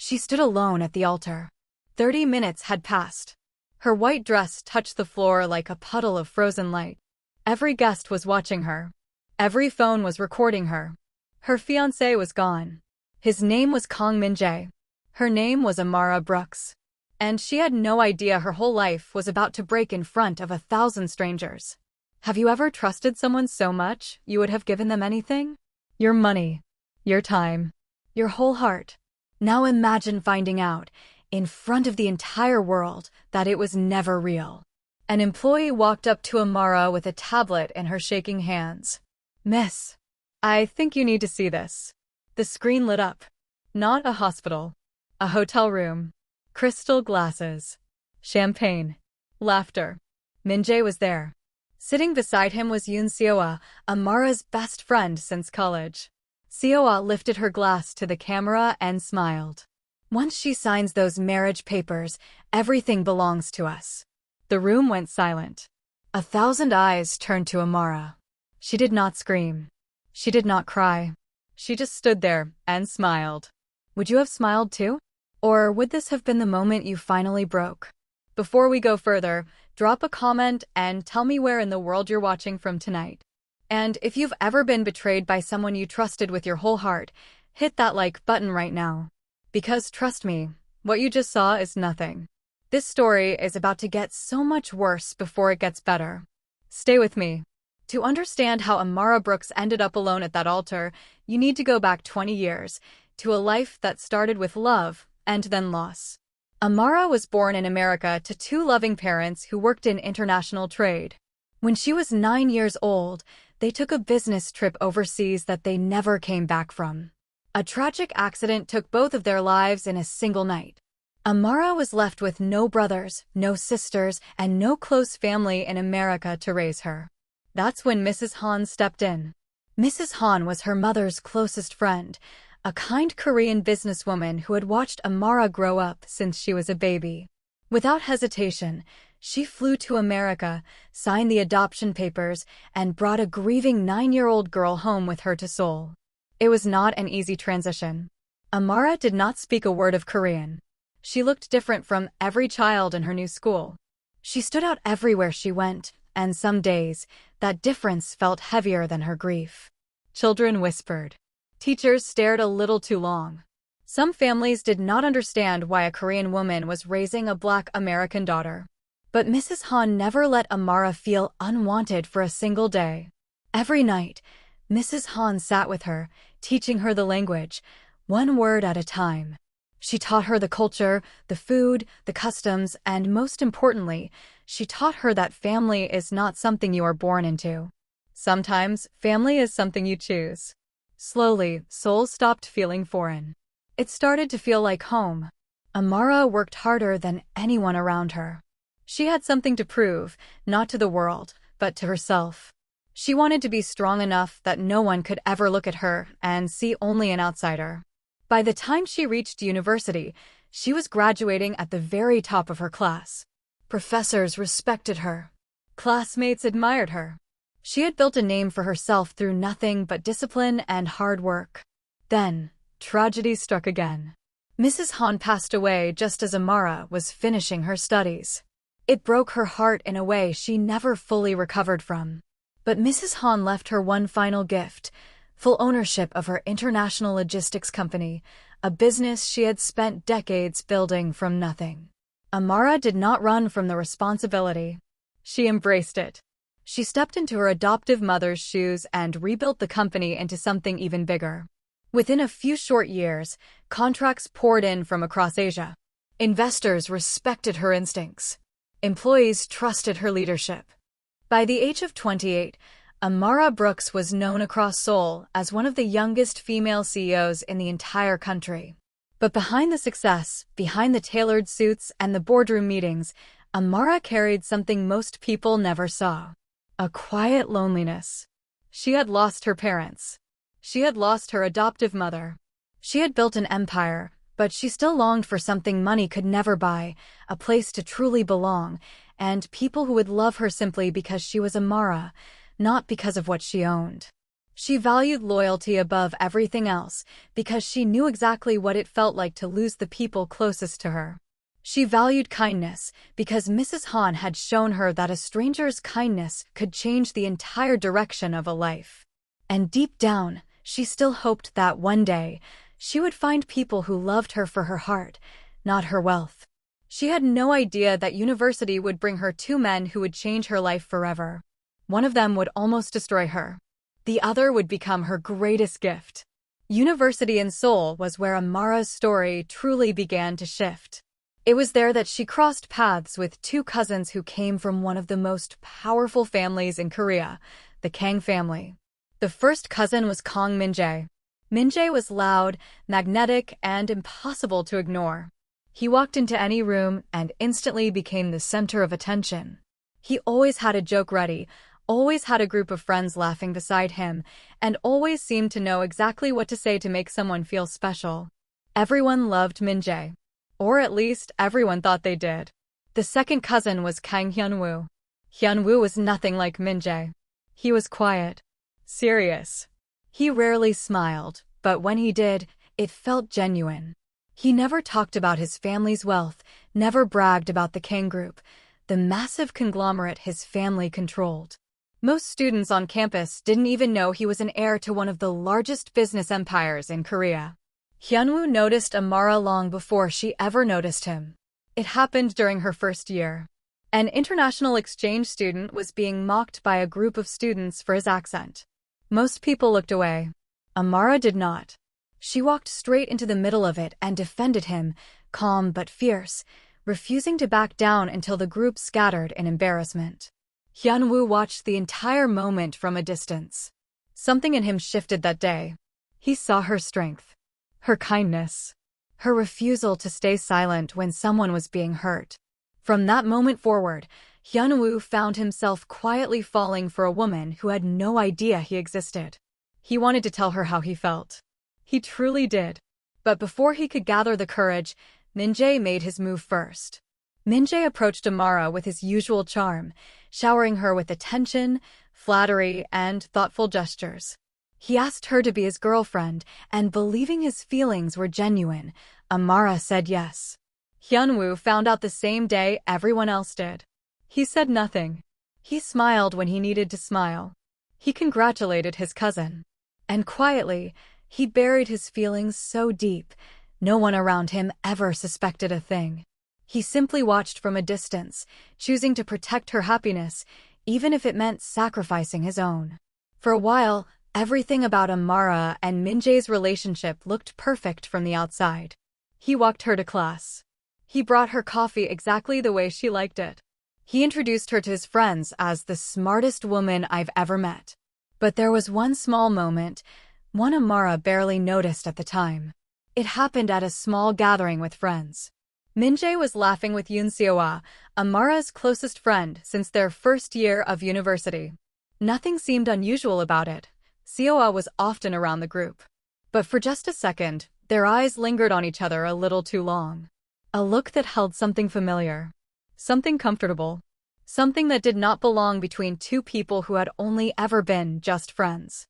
She stood alone at the altar. 30 minutes had passed. Her white dress touched the floor like a puddle of frozen light. Every guest was watching her. Every phone was recording her. Her fiancé was gone. His name was Kong Min-jae. Her name was Amara Brooks. And she had no idea her whole life was about to break in front of 1,000 strangers. Have you ever trusted someone so much you would have given them anything? Your money, your time, your whole heart. Now imagine finding out, in front of the entire world, that it was never real. An employee walked up to Amara with a tablet in her shaking hands. "Miss, I think you need to see this." The screen lit up. Not a hospital. A hotel room. Crystal glasses. Champagne. Laughter. Min-jae was there. Sitting beside him was Yoon Seoa, Amara's best friend since college. Seoa lifted her glass to the camera and smiled. "Once she signs those marriage papers, everything belongs to us." The room went silent. 1,000 eyes turned to Amara. She did not scream. She did not cry. She just stood there and smiled. Would you have smiled too? Or would this have been the moment you finally broke? Before we go further, drop a comment and tell me where in the world you're watching from tonight. And if you've ever been betrayed by someone you trusted with your whole heart, hit that like button right now. Because trust me, what you just saw is nothing. This story is about to get so much worse before it gets better. Stay with me. To understand how Amara Brooks ended up alone at that altar, you need to go back 20 years, to a life that started with love and then loss. Amara was born in America to 2 loving parents who worked in international trade. When she was 9 years old, they took a business trip overseas that they never came back from. A tragic accident took both of their lives in a single night. Amara was left with no brothers, no sisters, and no close family in America to raise her. That's when Mrs. Han stepped in. Mrs. Han was her mother's closest friend, a kind Korean businesswoman who had watched Amara grow up since she was a baby. Without hesitation, she flew to America, signed the adoption papers, and brought a grieving 9-year-old girl home with her to Seoul. It was not an easy transition. Amara did not speak a word of Korean. She looked different from every child in her new school. She stood out everywhere she went, and some days, that difference felt heavier than her grief. Children whispered. Teachers stared a little too long. Some families did not understand why a Korean woman was raising a Black American daughter. But Mrs. Han never let Amara feel unwanted for a single day. Every night, Mrs. Han sat with her, teaching her the language, one word at a time. She taught her the culture, the food, the customs, and most importantly, she taught her that family is not something you are born into. Sometimes, family is something you choose. Slowly, Seoul stopped feeling foreign. It started to feel like home. Amara worked harder than anyone around her. She had something to prove, not to the world, but to herself. She wanted to be strong enough that no one could ever look at her and see only an outsider. By the time she reached university, she was graduating at the very top of her class. Professors respected her. Classmates admired her. She had built a name for herself through nothing but discipline and hard work. Then, tragedy struck again. Mrs. Han passed away just as Amara was finishing her studies. It broke her heart in a way she never fully recovered from. But Mrs. Han left her one final gift, full ownership of her international logistics company, a business she had spent decades building from nothing. Amara did not run from the responsibility. She embraced it. She stepped into her adoptive mother's shoes and rebuilt the company into something even bigger. Within a few short years, contracts poured in from across Asia. Investors respected her instincts. Employees trusted her leadership. By the age of 28, Amara Brooks was known across Seoul as one of the youngest female CEOs in the entire country. But behind the success, behind the tailored suits and the boardroom meetings, Amara carried something most people never saw. A quiet loneliness. She had lost her parents. She had lost her adoptive mother. She had built an empire, but she still longed for something money could never buy, a place to truly belong, and people who would love her simply because she was Amara, not because of what she owned. She valued loyalty above everything else because she knew exactly what it felt like to lose the people closest to her. She valued kindness because Mrs. Han had shown her that a stranger's kindness could change the entire direction of a life. And deep down, she still hoped that one day, she would find people who loved her for her heart, not her wealth. She had no idea that university would bring her two men who would change her life forever. One of them would almost destroy her. The other would become her greatest gift. University in Seoul was where Amara's story truly began to shift. It was there that she crossed paths with two cousins who came from one of the most powerful families in Korea, the Kang family. The first cousin was Kang Min-jae. Min-jae was loud, magnetic, and impossible to ignore. He walked into any room and instantly became the center of attention. He always had a joke ready, always had a group of friends laughing beside him, and always seemed to know exactly what to say to make someone feel special. Everyone loved Min-jae. Or at least, everyone thought they did. The second cousin was Kang Hyun-woo. Hyun-woo was nothing like Min-jae. He was quiet, serious. He rarely smiled, but when he did, it felt genuine. He never talked about his family's wealth, never bragged about the Kang Group, the massive conglomerate his family controlled. Most students on campus didn't even know he was an heir to one of the largest business empires in Korea. Hyun-woo noticed Amara long before she ever noticed him. It happened during her first year. An international exchange student was being mocked by a group of students for his accent. Most people looked away. Amara did not. She walked straight into the middle of it and defended him, calm but fierce, refusing to back down until the group scattered in embarrassment. Hyun-woo watched the entire moment from a distance. Something in him shifted that day. He saw her strength, her kindness, her refusal to stay silent when someone was being hurt. From that moment forward, Hyun-woo found himself quietly falling for a woman who had no idea he existed. He wanted to tell her how he felt. He truly did. But before he could gather the courage, Min-jae made his move first. Min-jae approached Amara with his usual charm, showering her with attention, flattery, and thoughtful gestures. He asked her to be his girlfriend, and believing his feelings were genuine, Amara said yes. Hyun-woo found out the same day everyone else did. He said nothing. He smiled when he needed to smile. He congratulated his cousin. And quietly, he buried his feelings so deep, no one around him ever suspected a thing. He simply watched from a distance, choosing to protect her happiness, even if it meant sacrificing his own. For a while, everything about Amara and Min-jae's relationship looked perfect from the outside. He walked her to class. He brought her coffee exactly the way she liked it. He introduced her to his friends as the smartest woman I've ever met. But there was one small moment, one Amara barely noticed at the time. It happened at a small gathering with friends. Min-jae was laughing with Yoon Seo-ah, Amara's closest friend since their first year of university. Nothing seemed unusual about it. Seo-ah was often around the group. But for just a second, their eyes lingered on each other a little too long. A look that held something familiar. Something comfortable. Something that did not belong between two people who had only ever been just friends.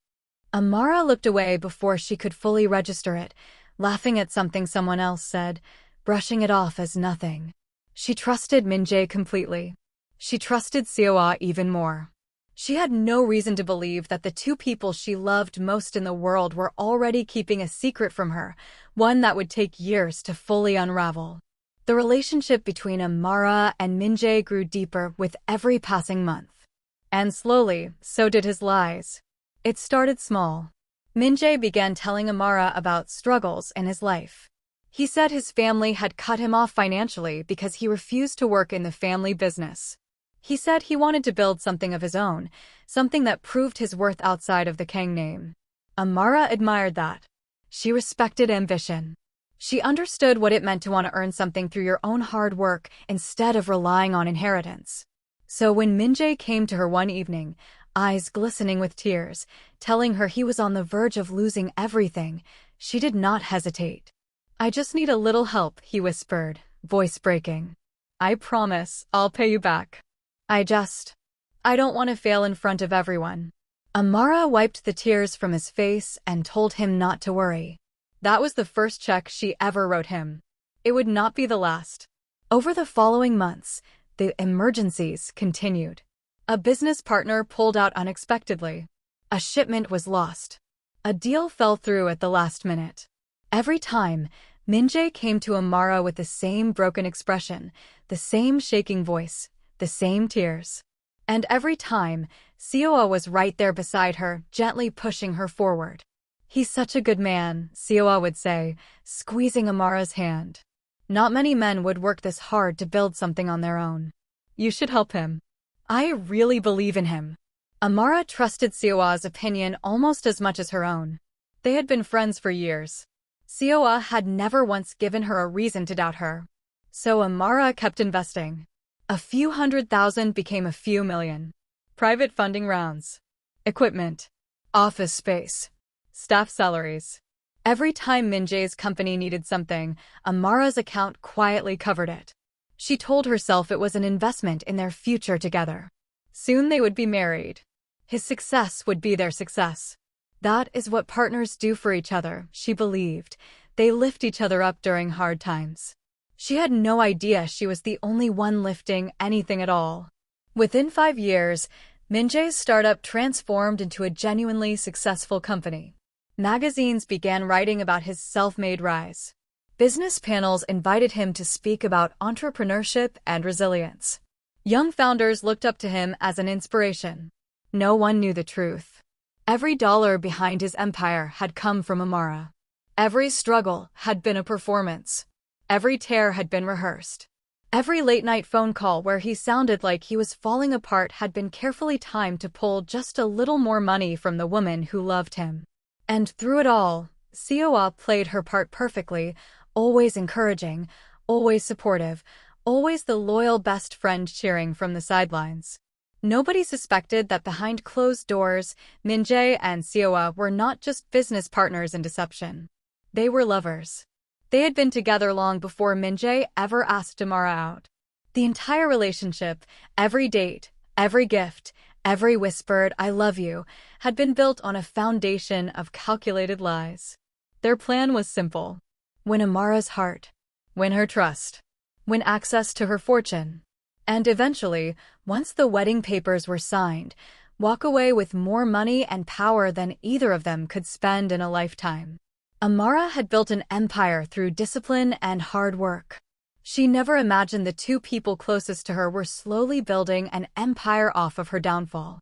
Amara looked away before she could fully register it, laughing at something someone else said, brushing it off as nothing. She trusted Min-jae completely. She trusted Seo-ah even more. She had no reason to believe that the two people she loved most in the world were already keeping a secret from her, one that would take years to fully unravel. The relationship between Amara and Min-jae grew deeper with every passing month. And slowly, so did his lies. It started small. Min-jae began telling Amara about struggles in his life. He said his family had cut him off financially because he refused to work in the family business. He said he wanted to build something of his own, something that proved his worth outside of the Kang name. Amara admired that. She respected ambition. She understood what it meant to want to earn something through your own hard work instead of relying on inheritance. So when Min-jae came to her one evening, eyes glistening with tears, telling her he was on the verge of losing everything, she did not hesitate. "I just need a little help," he whispered, voice breaking. "I promise I'll pay you back. I don't want to fail in front of everyone." Amara wiped the tears from his face and told him not to worry. That was the first check she ever wrote him. It would not be the last. Over the following months, the emergencies continued. A business partner pulled out unexpectedly. A shipment was lost. A deal fell through at the last minute. Every time, Min-jae came to Amara with the same broken expression, the same shaking voice, the same tears. And every time, Seo-ah was right there beside her, gently pushing her forward. "He's such a good man," Seo-ah would say, squeezing Amara's hand. "Not many men would work this hard to build something on their own. You should help him. I really believe in him." Amara trusted Seo-ah's opinion almost as much as her own. They had been friends for years. Seo-ah had never once given her a reason to doubt her. So Amara kept investing. A few $100,000 became a few million. Private funding rounds. Equipment. Office space. Staff salaries. Every time Min-jae's company needed something, Amara's account quietly covered it. She told herself it was an investment in their future together. Soon they would be married. His success would be their success. That is what partners do for each other, she believed. They lift each other up during hard times. She had no idea she was the only one lifting anything at all. Within 5 years, Min-jae's startup transformed into a genuinely successful company. Magazines began writing about his self-made rise. Business panels invited him to speak about entrepreneurship and resilience. Young founders looked up to him as an inspiration. No one knew the truth. Every dollar behind his empire had come from Amara. Every struggle had been a performance. Every tear had been rehearsed. Every late-night phone call where he sounded like he was falling apart had been carefully timed to pull just a little more money from the woman who loved him. And through it all, Seo-ah played her part perfectly, always encouraging, always supportive, always the loyal best friend cheering from the sidelines. Nobody suspected that behind closed doors, Min-jae and Seo-ah were not just business partners in deception. They were lovers. They had been together long before Min-jae ever asked Amara out. The entire relationship, every date, every gift, every whispered "I love you," had been built on a foundation of calculated lies. Their plan was simple. Win Amara's heart. Win her trust. Win access to her fortune. And eventually, once the wedding papers were signed, walk away with more money and power than either of them could spend in a lifetime. Amara had built an empire through discipline and hard work. She never imagined the two people closest to her were slowly building an empire off of her downfall.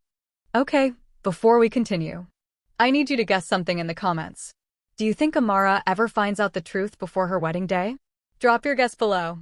Okay, before we continue, I need you to guess something in the comments. Do you think Amara ever finds out the truth before her wedding day? Drop your guess below.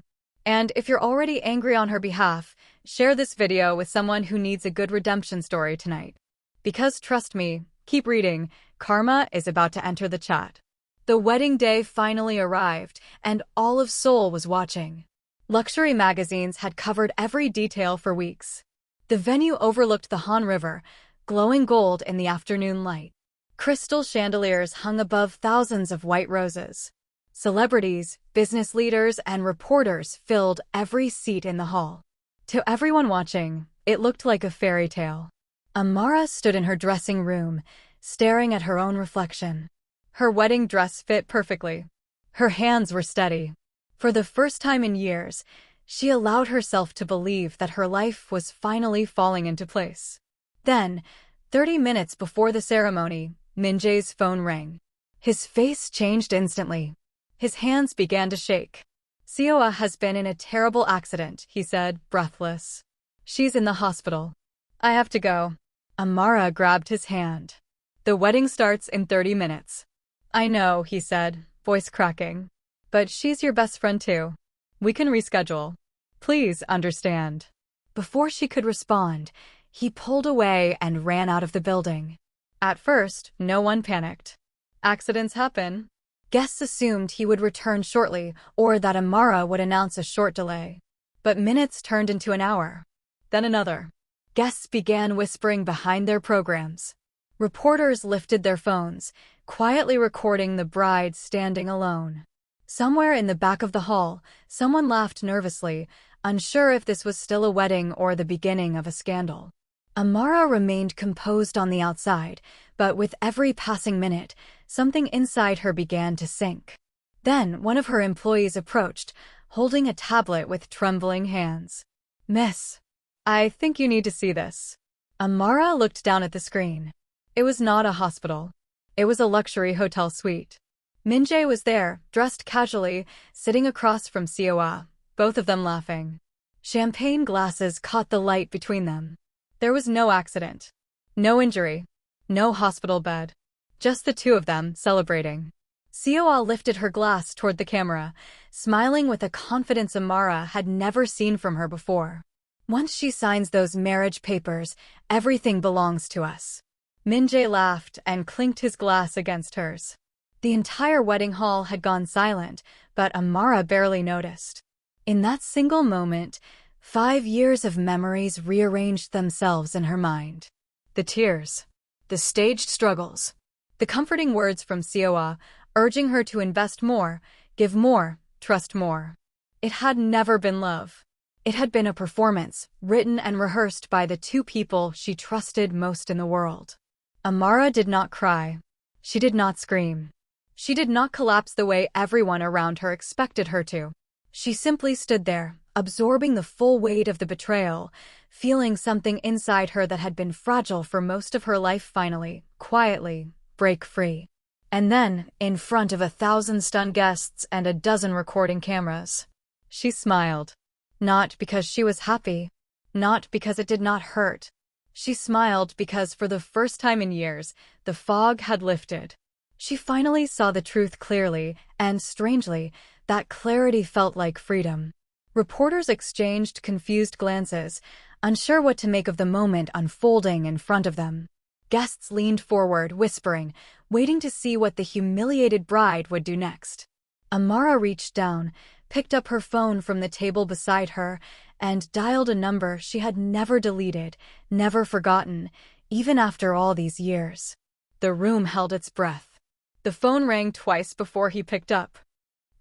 And if you're already angry on her behalf, share this video with someone who needs a good redemption story tonight. Because trust me, keep reading, karma is about to enter the chat. The wedding day finally arrived, and all of Seoul was watching. Luxury magazines had covered every detail for weeks. The venue overlooked the Han River, glowing gold in the afternoon light. Crystal chandeliers hung above thousands of white roses. Celebrities, business leaders, and reporters filled every seat in the hall. To everyone watching, it looked like a fairy tale. Amara stood in her dressing room, staring at her own reflection. Her wedding dress fit perfectly. Her hands were steady. For the first time in years, she allowed herself to believe that her life was finally falling into place. Then, 30 minutes before the ceremony, Min-jae's phone rang. His face changed instantly. His hands began to shake. "Seo-ah has been in a terrible accident," he said, breathless. "She's in the hospital. I have to go." Amara grabbed his hand. "The wedding starts in 30 minutes. "I know," he said, voice cracking. "But she's your best friend too. We can reschedule. Please understand." Before she could respond, he pulled away and ran out of the building. At first, no one panicked. Accidents happen. Guests assumed he would return shortly or that Amara would announce a short delay. But minutes turned into an hour. Then another. Guests began whispering behind their programs. Reporters lifted their phones, quietly recording the bride standing alone. Somewhere in the back of the hall, someone laughed nervously, unsure if this was still a wedding or the beginning of a scandal. Amara remained composed on the outside, but with every passing minute, something inside her began to sink. Then one of her employees approached, holding a tablet with trembling hands. "Miss, I think you need to see this." Amara looked down at the screen. It was not a hospital. It was a luxury hotel suite. Minjae was there, dressed casually, sitting across from Seoa, both of them laughing. Champagne glasses caught the light between them. There was no accident. No injury. No hospital bed. Just the two of them, celebrating. Seoa lifted her glass toward the camera, smiling with a confidence Amara had never seen from her before. "Once she signs those marriage papers, everything belongs to us." Minjae laughed and clinked his glass against hers. The entire wedding hall had gone silent, but Amara barely noticed. In that single moment, 5 years of memories rearranged themselves in her mind. The tears. The staged struggles. The comforting words from Seoa, urging her to invest more, give more, trust more. It had never been love. It had been a performance, written and rehearsed by the two people she trusted most in the world. Amara did not cry. She did not scream. She did not collapse the way everyone around her expected her to. She simply stood there, absorbing the full weight of the betrayal, feeling something inside her that had been fragile for most of her life finally, quietly, break free. And then, in front of 1,000 stunned guests and a dozen recording cameras, she smiled. Not because she was happy. Not because it did not hurt. She smiled because for the first time in years, the fog had lifted. She finally saw the truth clearly, and strangely, that clarity felt like freedom. Reporters exchanged confused glances, unsure what to make of the moment unfolding in front of them. Guests leaned forward, whispering, waiting to see what the humiliated bride would do next. Amara reached down, picked up her phone from the table beside her, and dialed a number she had never deleted, never forgotten, even after all these years. The room held its breath. The phone rang twice before he picked up.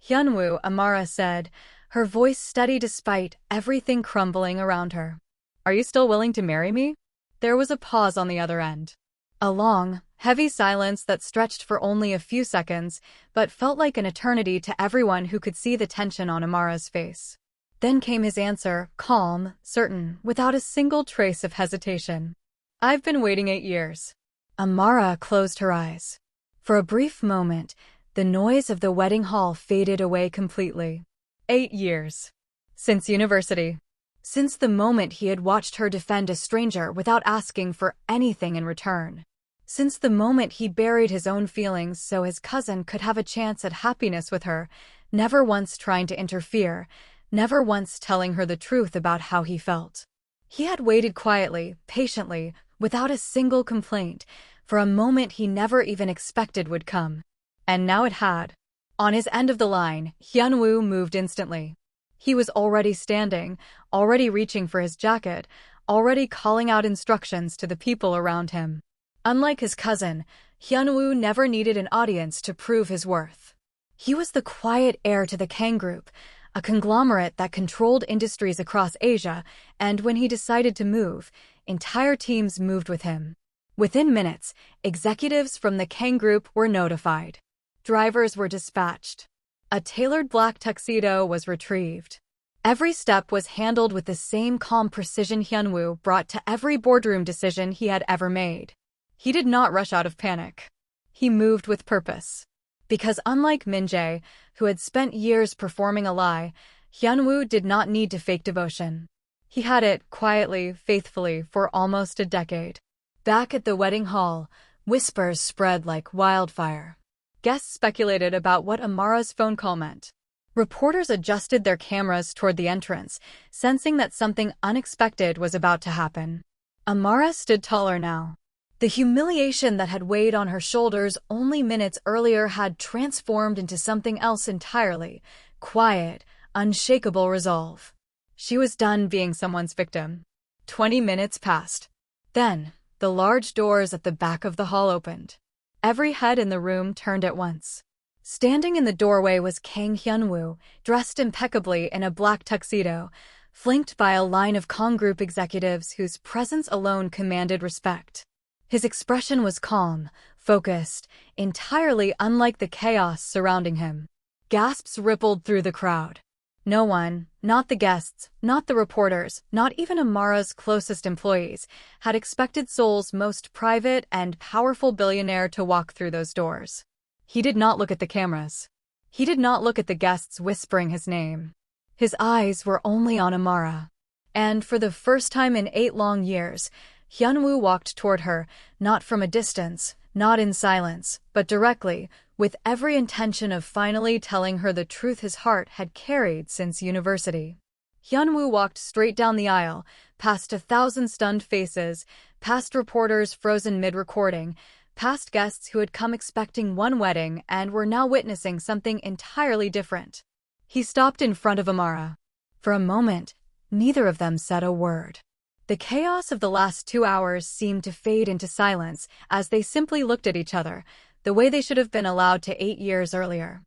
"Hyunwoo," Amara said, her voice steady despite everything crumbling around her. "Are you still willing to marry me?" There was a pause on the other end. A long, heavy silence that stretched for only a few seconds, but felt like an eternity to everyone who could see the tension on Amara's face. Then came his answer, calm, certain, without a single trace of hesitation. "I've been waiting 8 years." Amara closed her eyes. For a brief moment, the noise of the wedding hall faded away completely. 8 years. Since university. Since the moment he had watched her defend a stranger without asking for anything in return. Since the moment he buried his own feelings so his cousin could have a chance at happiness with her, never once trying to interfere, never once telling her the truth about how he felt. He had waited quietly, patiently, without a single complaint, for a moment he never even expected would come. And now it had. On his end of the line, Hyunwoo moved instantly. He was already standing, already reaching for his jacket, already calling out instructions to the people around him. Unlike his cousin, Hyunwoo never needed an audience to prove his worth. He was the quiet heir to the Kang Group, a conglomerate that controlled industries across Asia, and when he decided to move, entire teams moved with him. Within minutes, executives from the Kang Group were notified. Drivers were dispatched. A tailored black tuxedo was retrieved. Every step was handled with the same calm precision Hyunwoo brought to every boardroom decision he had ever made. He did not rush out of panic. He moved with purpose. Because unlike Minjae, who had spent years performing a lie, Hyunwoo did not need to fake devotion. He had it, quietly, faithfully, for almost a decade. Back at the wedding hall, whispers spread like wildfire. Guests speculated about what Amara's phone call meant. Reporters adjusted their cameras toward the entrance, sensing that something unexpected was about to happen. Amara stood taller now. The humiliation that had weighed on her shoulders only minutes earlier had transformed into something else entirely, quiet, unshakable resolve. She was done being someone's victim. 20 minutes passed. Then, the large doors at the back of the hall opened. Every head in the room turned at once. Standing in the doorway was Kang Hyunwoo, dressed impeccably in a black tuxedo, flanked by a line of Kong Group executives whose presence alone commanded respect. His expression was calm, focused, entirely unlike the chaos surrounding him. Gasps rippled through the crowd. No one, not the guests, not the reporters, not even Amara's closest employees, had expected Seoul's most private and powerful billionaire to walk through those doors. He did not look at the cameras. He did not look at the guests whispering his name. His eyes were only on Amara. And for the first time in 8 long years, Hyunwoo walked toward her, not from a distance, not in silence, but directly, with every intention of finally telling her the truth his heart had carried since university. Hyunwoo walked straight down the aisle, past 1,000 stunned faces, past reporters frozen mid-recording, past guests who had come expecting one wedding and were now witnessing something entirely different. He stopped in front of Amara. For a moment, neither of them said a word. The chaos of the last 2 hours seemed to fade into silence as they simply looked at each other, the way they should have been allowed to 8 years earlier.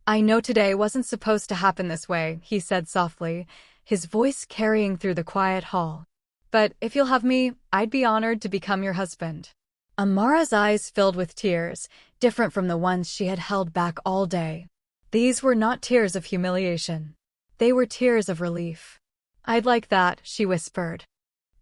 "I know today wasn't supposed to happen this way," he said softly, his voice carrying through the quiet hall. "But if you'll have me, I'd be honored to become your husband." Amara's eyes filled with tears, different from the ones she had held back all day. These were not tears of humiliation. They were tears of relief. "I'd like that," she whispered.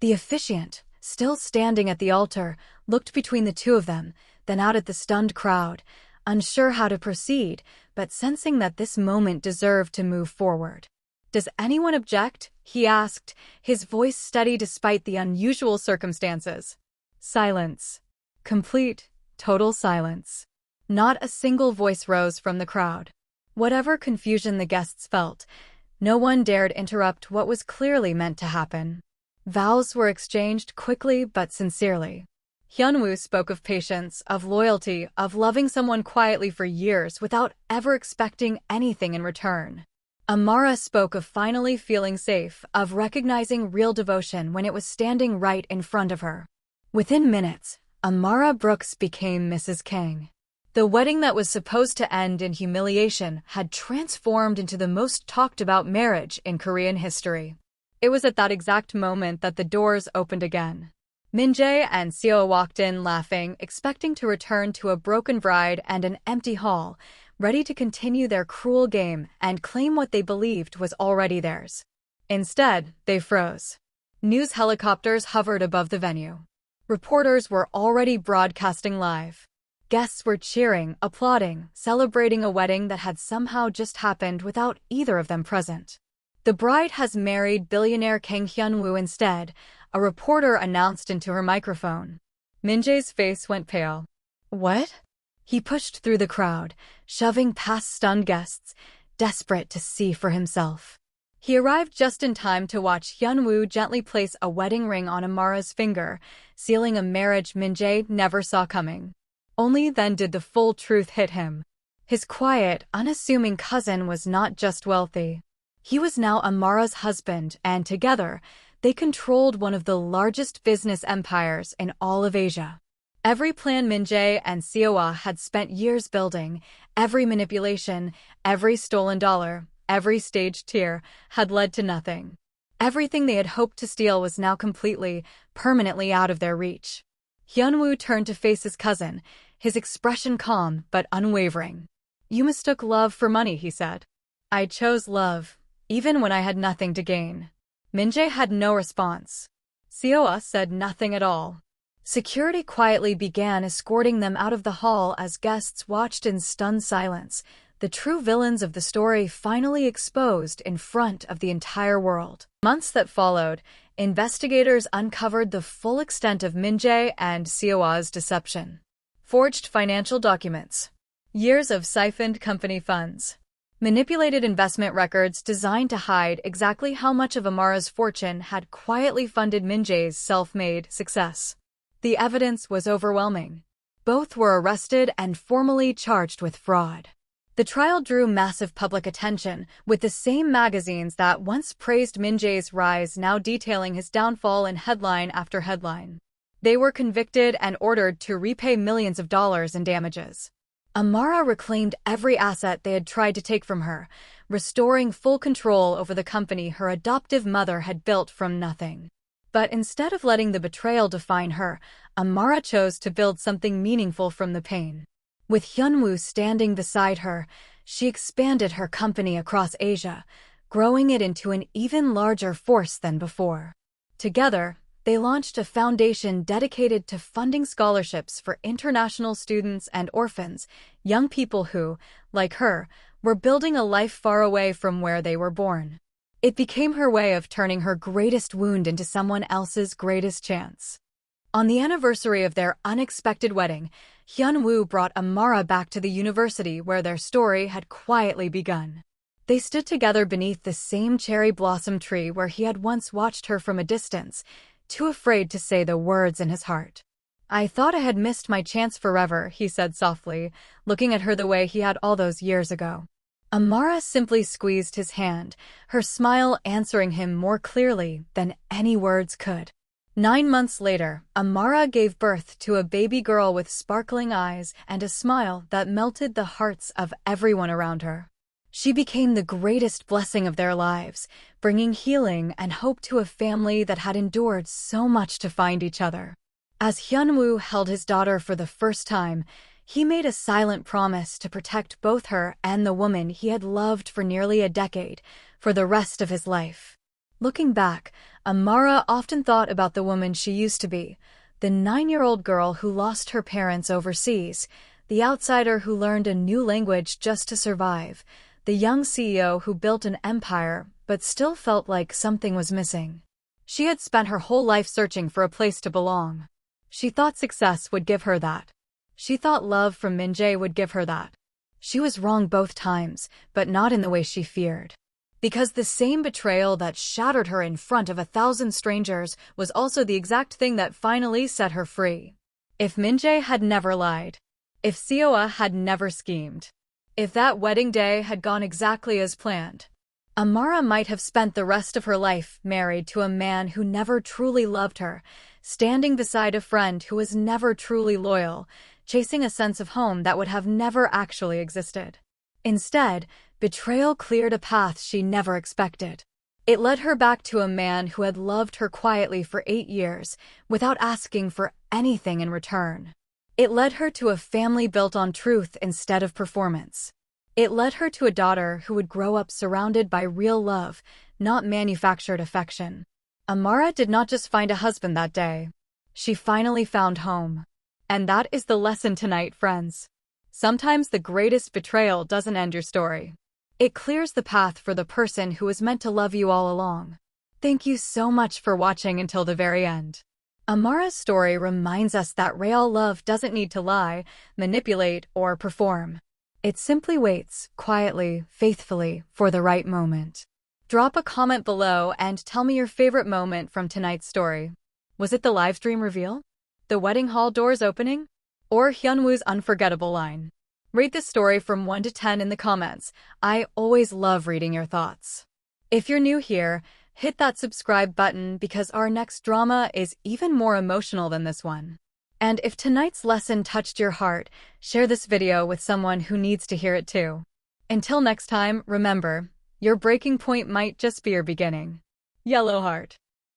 The officiant, still standing at the altar, looked between the two of them, then out at the stunned crowd, unsure how to proceed, but sensing that this moment deserved to move forward. "Does anyone object?" he asked, his voice steady despite the unusual circumstances. Silence. Complete, total silence. Not a single voice rose from the crowd. Whatever confusion the guests felt, no one dared interrupt what was clearly meant to happen. Vows were exchanged quickly but sincerely. Hyunwoo spoke of patience, of loyalty, of loving someone quietly for years without ever expecting anything in return. Amara spoke of finally feeling safe, of recognizing real devotion when it was standing right in front of her. Within minutes, Amara Brooks became Mrs. Kang. The wedding that was supposed to end in humiliation had transformed into the most talked-about marriage in Korean history. It was at that exact moment that the doors opened again. Min-jae and Seo walked in laughing, expecting to return to a broken bride and an empty hall, ready to continue their cruel game and claim what they believed was already theirs. Instead, they froze. News helicopters hovered above the venue. Reporters were already broadcasting live. Guests were cheering, applauding, celebrating a wedding that had somehow just happened without either of them present. "The bride has married billionaire Kang Hyunwoo instead," a reporter announced into her microphone. Min-jae's face went pale. "What?" He pushed through the crowd, shoving past stunned guests, desperate to see for himself. He arrived just in time to watch Hyunwoo gently place a wedding ring on Amara's finger, sealing a marriage Min-jae never saw coming. Only then did the full truth hit him. His quiet, unassuming cousin was not just wealthy. He was now Amara's husband, and together, they controlled one of the largest business empires in all of Asia. Every plan Min-jae and Seo had spent years building, every manipulation, every stolen dollar, every staged tear, had led to nothing. Everything they had hoped to steal was now completely, permanently out of their reach. Hyunwoo turned to face his cousin, his expression calm but unwavering. "You mistook love for money," he said. "I chose love, even when I had nothing to gain." Min-jae had no response. Seo said nothing at all. Security quietly began escorting them out of the hall as guests watched in stunned silence, the true villains of the story finally exposed in front of the entire world. Months that followed, investigators uncovered the full extent of Min-jae and Seo's deception. Forged financial documents. Years of siphoned company funds. Manipulated investment records designed to hide exactly how much of Amara's fortune had quietly funded Min-jae's self-made success. The evidence was overwhelming. Both were arrested and formally charged with fraud. The trial drew massive public attention, with the same magazines that once praised Min-jae's rise now detailing his downfall in headline after headline. They were convicted and ordered to repay millions of dollars in damages. Amara reclaimed every asset they had tried to take from her, restoring full control over the company her adoptive mother had built from nothing. But instead of letting the betrayal define her, Amara chose to build something meaningful from the pain. With Hyunwoo standing beside her, she expanded her company across Asia, growing it into an even larger force than before. Together, they launched a foundation dedicated to funding scholarships for international students and orphans, young people who, like her, were building a life far away from where they were born. It became her way of turning her greatest wound into someone else's greatest chance. On the anniversary of their unexpected wedding, Hyunwoo brought Amara back to the university where their story had quietly begun. They stood together beneath the same cherry blossom tree where he had once watched her from a distance, too afraid to say the words in his heart. "I thought I had missed my chance forever," he said softly, looking at her the way he had all those years ago. Amara simply squeezed his hand, her smile answering him more clearly than any words could. 9 months later, Amara gave birth to a baby girl with sparkling eyes and a smile that melted the hearts of everyone around her. She became the greatest blessing of their lives, bringing healing and hope to a family that had endured so much to find each other. As Hyunwoo held his daughter for the first time, he made a silent promise to protect both her and the woman he had loved for nearly a decade, for the rest of his life. Looking back, Amara often thought about the woman she used to be, the 9-year-old girl who lost her parents overseas, the outsider who learned a new language just to survive, the young CEO who built an empire but still felt like something was missing. She had spent her whole life searching for a place to belong. She thought success would give her that. She thought love from Min-jae would give her that. She was wrong both times, but not in the way she feared. Because the same betrayal that shattered her in front of 1,000 strangers was also the exact thing that finally set her free. If Min-jae had never lied, if Seoa had never schemed, if that wedding day had gone exactly as planned, Amara might have spent the rest of her life married to a man who never truly loved her, standing beside a friend who was never truly loyal, chasing a sense of home that would have never actually existed. Instead, betrayal cleared a path she never expected. It led her back to a man who had loved her quietly for 8 years, without asking for anything in return. It led her to a family built on truth instead of performance. It led her to a daughter who would grow up surrounded by real love, not manufactured affection. Amara did not just find a husband that day. She finally found home. And that is the lesson tonight, friends. Sometimes the greatest betrayal doesn't end your story. It clears the path for the person who was meant to love you all along. Thank you so much for watching until the very end. Amara's story reminds us that real love doesn't need to lie, manipulate, or perform. It simply waits, quietly, faithfully, for the right moment. Drop a comment below and tell me your favorite moment from tonight's story. Was it the livestream reveal? The wedding hall doors opening? Or Hyunwoo's unforgettable line? Rate this story from 1 to 10 in the comments. I always love reading your thoughts. If you're new here, hit that subscribe button because our next drama is even more emotional than this one. And if tonight's lesson touched your heart, share this video with someone who needs to hear it too. Until next time, remember, your breaking point might just be your beginning. Yellow heart.